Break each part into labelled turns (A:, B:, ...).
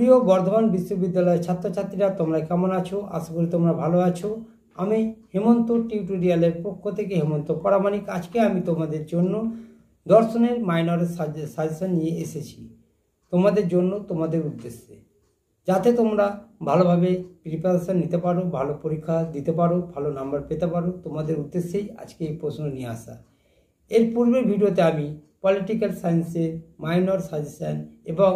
A: প্রিয় বর্ধমান বিশ্ববিদ্যালয়ের ছাত্রছাত্রীরা তোমরা কেমন আছো? আশা করি তোমরা ভালো আছো। আমি হেমন্ত টিউটোরিয়ালের পক্ষ থেকে হেমন্ত পরামানিক। আজকে আমি তোমাদের জন্য দর্শনের মাইনরের সাজেশন নিয়ে এসেছি তোমাদের জন্য, তোমাদের উদ্দেশ্যে, যাতে তোমরা ভালোভাবে প্রিপারেশন নিতে পারো, ভালো পরীক্ষা দিতে পারো, ভালো নাম্বার পেতে পারো। তোমাদের উদ্দেশ্যেই আজকে এই প্রশ্ন নিয়ে আসা। এর পূর্বের ভিডিওতে আমি পলিটিক্যাল সায়েন্সের মাইনর সাজেশন এবং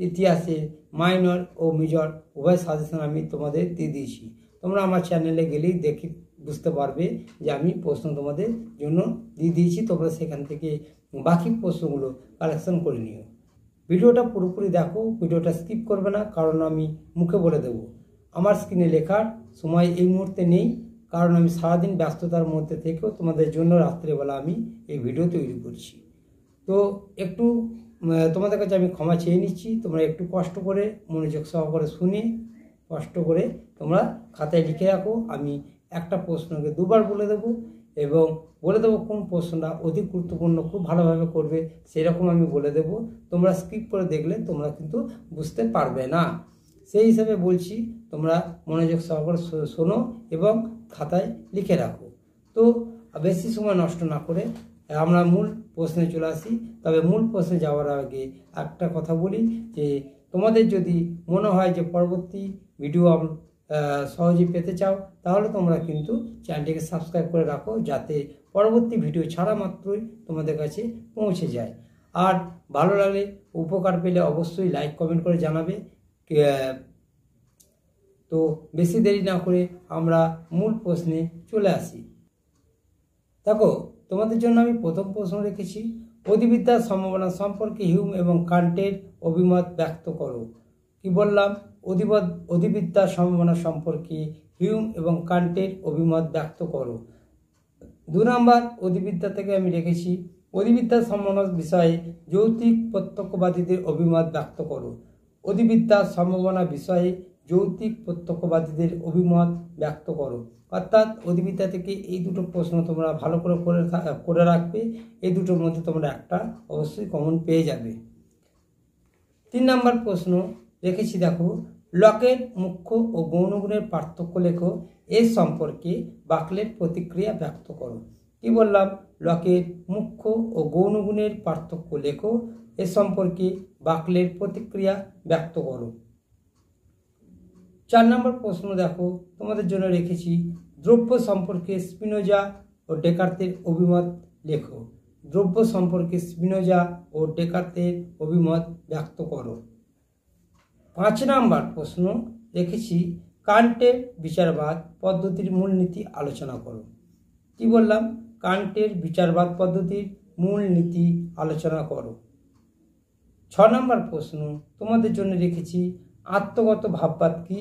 A: ইতিহাসের মাইনর ও মেজর উভয় সাজেশন আমি তোমাদের দিয়ে দিয়েছি। তোমরা আমার চ্যানেলে গেলেই বুঝতে পারবে যে আমি প্রশ্ন তোমাদের জন্য দিয়ে দিয়েছি। তোমরা সেখান থেকে বাকি প্রশ্নগুলো কালেকশন করে নিও। ভিডিওটা পুরোপুরি দেখো, ভিডিওটা স্কিপ করবে না, কারণ আমি মুখে বলে দেব। আমার স্ক্রিনে লেখার সময় এই মুহূর্তে নেই, কারণ আমি সারাদিন ব্যস্ততার মধ্যে থেকেও তোমাদের জন্য রাত্রেবেলা আমি এই ভিডিও তৈরি করছি। তো একটু তোমাদের কাছে আমি ক্ষমা চেয়ে নিচ্ছি। তোমরা একটু কষ্ট করে মনোযোগ সহকারে শুনে কষ্ট করে তোমরা খাতায় লিখে রাখো। আমি একটা প্রশ্নকে দুবার বলে দেবো এবং বলে দেবো কোন প্রশ্নটা অধিক গুরুত্বপূর্ণ, খুব ভালোভাবে করবে সেরকম আমি বলে দেবো। তোমরা স্কিপ করে দেখলে তোমরা কিন্তু বুঝতে পারবে না। সেই হিসাবে বলছি, তোমরা মনোযোগ সহকারে শোনো এবং খাতায় লিখে রাখো। তো বেশি সময় নষ্ট না করে আমরা মূল প্রশ্নে চলে আসি। তবে মূল প্রশ্নে যাওয়ার আগে একটা কথা বলি যে তোমাদের যদি মনে হয় যে পরবর্তী ভিডিও সহজেই পেতে চাও, তাহলে তোমরা কিন্তু চ্যানেলটিকে সাবস্ক্রাইব করে রাখো, যাতে পরবর্তী ভিডিও ছাড়া মাত্রই তোমাদের কাছে পৌঁছে যায়। আর ভালো লাগলে, উপকার পেলে অবশ্যই লাইক কমেন্ট করে জানাবে। তো বেশি দেরি না করে আমরা মূল প্রশ্নে চলে আসি। দেখো, তোমাদের জন্য আমি প্রথম প্রশ্ন রেখেছি, অধিবিদ্যার সম্ভাবনা সম্পর্কে হিউম এবং কান্টের অভিমত ব্যক্ত করো। কি বললাম? অধিবিদ্যার সম্ভাবনা সম্পর্কে হিউম এবং কান্টের অভিমত ব্যক্ত করো। 2 নম্বর অধিবিদ্যা থেকে আমি রেখেছি, অধিবিদ্যার সম্ভাবনা বিষয়ে যৌক্তিক প্রত্যক্ষবাদীদের অভিমত ব্যক্ত করো। অধিবিদ্যার সম্ভাবনা বিষয়ে যৌক্তিক প্রত্যক্ষবাদীদের অভিমত ব্যক্ত করো। অর্থাৎ অধিবিদ্যা থেকে এই দুটো প্রশ্ন তোমরা ভালো করে রাখবে। এই দুটোর মধ্যে তোমরা একটা অবশ্যই কমন পেয়ে যাবে। 3 নম্বর প্রশ্ন রেখেছি, দেখো, লকের মুখ্য ও গৌণগুণের পার্থক্য লেখো। এর সম্পর্কে বাকলের প্রতিক্রিয়া ব্যক্ত করো। কি বললাম? লকের মুখ্য ও গৌণগুণের পার্থক্য লেখো। এর সম্পর্কে বাকলের প্রতিক্রিয়া ব্যক্ত করো। 4 নম্বর প্রশ্ন দেখো, তোমাদের জন্য রেখেছি, দ্রব্য সম্পর্কে স্পিনোজা ও ডেকার্তের অভিমত লেখো। দ্রব্য সম্পর্কে স্পিনোজা ও ডেকার্তের অভিমত ব্যক্ত করো। 5 নম্বর প্রশ্ন রেখেছি, কান্টের বিচারবাদ পদ্ধতির মূলনীতি আলোচনা করো। কি বললাম? কান্টের বিচারবাদ পদ্ধতির মূলনীতি আলোচনা করো। 6 নম্বর প্রশ্ন তোমাদের জন্য রেখেছি, আত্মগত ভাববাদ কি?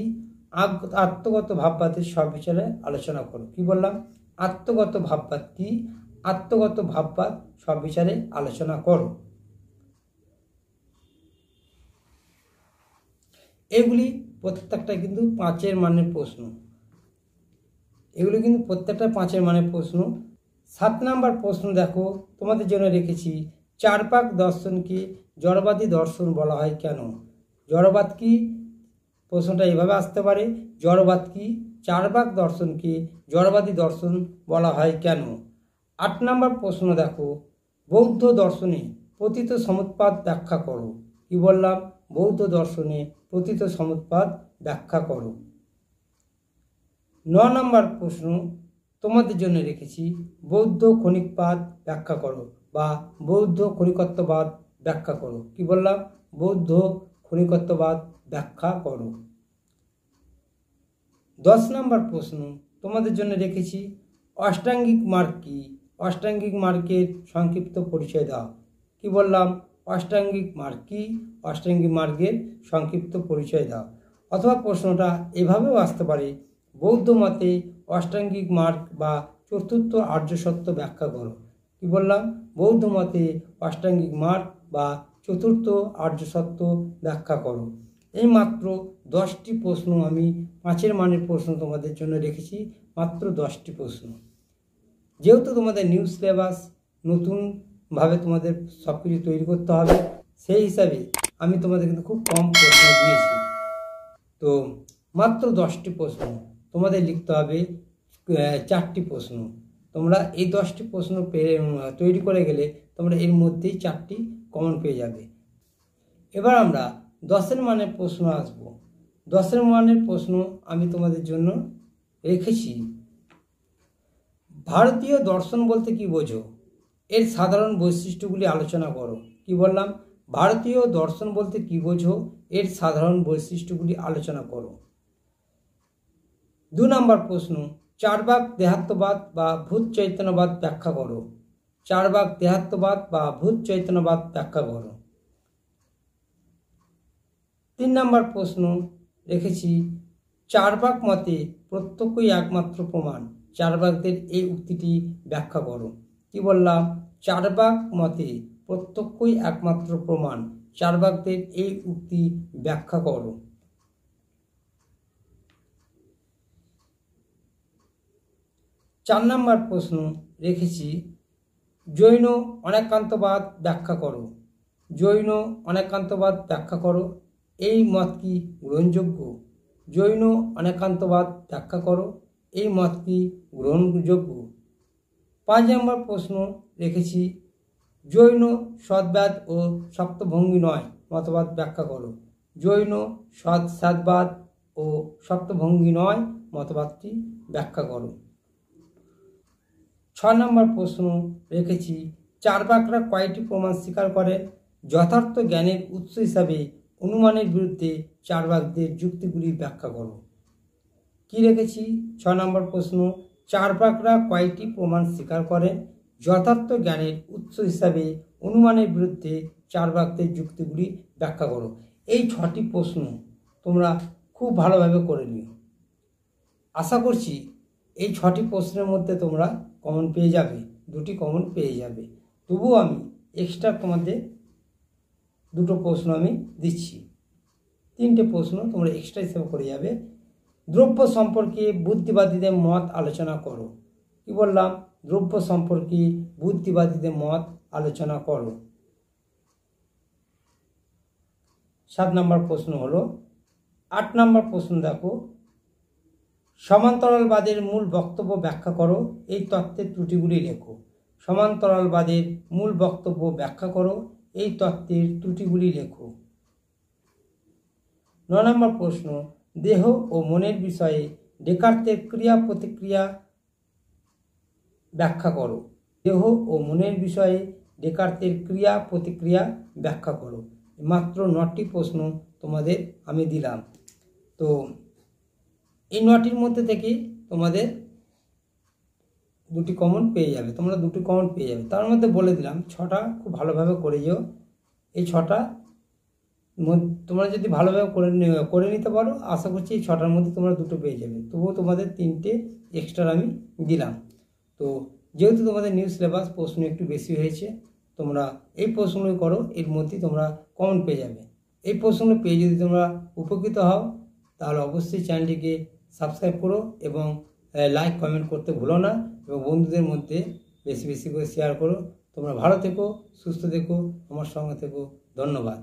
A: আত্মগত ভাববাদের সবিচারে আলোচনা করো। কি বললাম? আত্মগত ভাববাদ কি? আত্মগত ভাববাদ সবিচারে আলোচনা করো। এগুলি প্রত্যেকটা কিন্তু 5 মানের প্রশ্ন। এগুলি কিন্তু প্রত্যেকটা 5 মানের প্রশ্ন। 7 নম্বর প্রশ্ন দেখো, তোমাদের জন্য রেখেছি, চার্বাক দর্শনকে জড়বাদী দর্শন বলা হয় কেন? জড়বাদ কি? প্রশ্নটা এভাবে আসতে পারে, জড়বাদ কি? চার্বাক দর্শনকে জড়বাদী দর্শন বলা হয় কেন? 8 নম্বর প্রশ্ন দেখো, বৌদ্ধ দর্শনে পতিত সমুৎপাদ ব্যাখ্যা করো। কি বললাম? বৌদ্ধ দর্শনে পতিত সমুৎপাদ ব্যাখ্যা করো। 9 নম্বর প্রশ্ন তোমাদের জন্য রেখেছি, বৌদ্ধ ক্ষণিকবাদ ব্যাখ্যা করো বা বৌদ্ধ ক্ষণিকত্ববাদ ব্যাখ্যা করো। কি বললাম? বৌদ্ধ ক্ষণিকত্ববাদ ব্যাখ্যা করো। 10 নম্বর প্রশ্ন তোমাদের জন্য রেখেছি, অষ্টাঙ্গিক মার্গ কি? অষ্টাঙ্গিক মার্গের সংক্ষিপ্ত পরিচয় দাও। কি বললাম? অষ্টাঙ্গিক মার্গ কি? অষ্টাঙ্গিক মার্গের সংক্ষিপ্ত পরিচয় দাও। অথবা প্রশ্নটা এভাবেও আসতে পারে, বৌদ্ধ মতে অষ্টাঙ্গিক মার্গ বা চতুর্থ আর্য সত্য ব্যাখ্যা করো। কি বললাম? বৌদ্ধ মতে অষ্টাঙ্গিক মার্গ বা চতুর্থ আর্য সত্য ব্যাখ্যা করো। এই মাত্র 10টি প্রশ্ন আমি 5 মানের প্রশ্ন তোমাদের জন্য রেখেছি, মাত্র 10টি প্রশ্ন। যেহেতু তোমাদের নিউ সিলেবাস, নতুনভাবে তোমাদের সব কিছু তৈরি করতে হবে, সেই হিসাবে আমি তোমাদের কিন্তু খুব কম প্রশ্ন দিয়েছি। তো মাত্র 10টি প্রশ্ন তোমাদের লিখতে হবে, 4টি প্রশ্ন। তোমরা এই 10টি প্রশ্ন তৈরি করে গেলে তোমরা এর মধ্যেই 4টি কমন পেয়ে যাবে। এবার আমরা 10-এর মানের প্রশ্ন আসব। 10-এর মানের প্রশ্ন আমি তোমাদের জন্য রেখেছি। ভারতীয় দর্শন বলতে কি বোঝো? এর সাধারণ বৈশিষ্ট্যগুলি আলোচনা করো। কি বললাম? ভারতীয় দর্শন বলতে কি বোঝো? এর সাধারণ বৈশিষ্ট্যগুলি আলোচনা করো। 2 নম্বর প্রশ্ন, চারবাক দেহাত্মবাদ বা ভূত চৈতন্যবাদ ব্যাখ্যা করো। চারবাক দেহাত্মবাদ বা ভূত চৈতন্যবাদ ব্যাখ্যা করো। 3 নম্বর প্রশ্ন রেখেছি, চারবাক মতে প্রত্যক্ষই একমাত্র প্রমাণ। চারবাকদের এই উক্তিটি ব্যাখ্যা করো। কি বললাম? চারবাক মতে প্রত্যক্ষই একমাত্র প্রমাণ। চারবাকদের এই উক্তি ব্যাখ্যা করো। 4 নম্বর প্রশ্ন রেখেছি, জৈন অনেকান্তবাদ ব্যাখ্যা করো। জৈন অনেকান্তবাদ ব্যাখ্যা করো। এই মত কি গ্রহণযোগ্য? জৈন অনেকান্তবাদ ব্যাখ্যা করো। এই মত কি গ্রহণযোগ্য? 5 নম্বর প্রশ্ন রেখেছি, জৈন সদ্বাদ ও সপ্তভঙ্গি নয় মতবাদ ব্যাখ্যা করো। জৈন সদ্বাদ ও সপ্তভঙ্গি নয় মতবাদটি ব্যাখ্যা করো। 6 নম্বর প্রশ্ন রেখেছি, চারবাকরা কয়টি প্রমাণ স্বীকার করে? যথার্থ জ্ঞানের উৎস হিসাবে অনুমানের বিরুদ্ধে চারবাকদের যুক্তিগুলি ব্যাখ্যা করো। কি রেখেছি? 6 নম্বর প্রশ্ন, চারবাকরা কয়টি প্রমাণ স্বীকার করে? যথার্থ জ্ঞানের উৎস হিসাবে অনুমানের বিরুদ্ধে চারবাকদের যুক্তিগুলি ব্যাখ্যা করো। এই 6টি প্রশ্ন তোমরা খুব ভালোভাবে করে নিও। আশা করছি এই 6টি প্রশ্নের মধ্যে তোমরা কমন পেয়ে যাবে, 2টি কমন পেয়ে যাবে। তবুও আমি এক্সট্রা তোমাদের 2টো প্রশ্ন আমি দিচ্ছি। 3টে প্রশ্ন তোমরা এক্সট্রা হিসেবে করে যাবে। দ্রব্য সম্পর্কে বুদ্ধিবাদীদের মত আলোচনা করো। কি বললাম? দ্রব্য সম্পর্কে বুদ্ধিবাদীদের মত আলোচনা করো। 7 নম্বর প্রশ্ন হলো, 8 নম্বর প্রশ্ন দেখো, সমান্তরালবাদের মূল বক্তব্য ব্যাখ্যা করো। এই তত্ত্বের ত্রুটিগুলি লেখো। সমান্তরালবাদের মূল বক্তব্য ব্যাখ্যা করো। এই তত্ত্বের ত্রুটিগুলি লেখো। 9 নম্বর প্রশ্ন, দেহ ও মনের বিষয়ে ডেকার্তের ক্রিয়া প্রতিক্রিয়া ব্যাখ্যা করো। দেহ ও মনের বিষয়ে ডেকার্তের ক্রিয়া প্রতিক্রিয়া ব্যাখ্যা করো। মাত্র 9টি প্রশ্ন তোমাদের আমি দিলাম। তো এই 9টির মধ্যে থেকে তোমাদের 2টি কমন পেয়ে যাবে। তোমরা 2টি কমন পেয়ে যাবে। তার মধ্যে বলে দিলাম 6টা খুব ভালোভাবে করে যেও। এই 6টা তোমরা যদি ভালোভাবে করে নিতে পারো, আশা করছি এই 6টার মধ্যে তোমরা 2টো পেয়ে যাবে। তবুও তোমাদের 3টে এক্সট্রা আমি দিলাম। তো যেহেতু তোমাদের নিউ সিলেবাস প্রশ্ন একটু বেশি হয়েছে, তোমরা এই প্রশ্নগুলো করো, এর মধ্যেই তোমরা কমন পেয়ে যাবে। এই প্রশ্নগুলো পেয়ে যদি তোমরা উপকৃত হও, তাহলে অবশ্যই চ্যানেলটিকে সাবস্ক্রাইব করো এবং লাইক কমেন্ট করতে ভুলো না, এবং বন্ধুদের মধ্যে বেশি বেশি করে শেয়ার করো। তোমরা ভালো থেকো, সুস্থ থেকো, আমার সঙ্গে থেকো। ধন্যবাদ।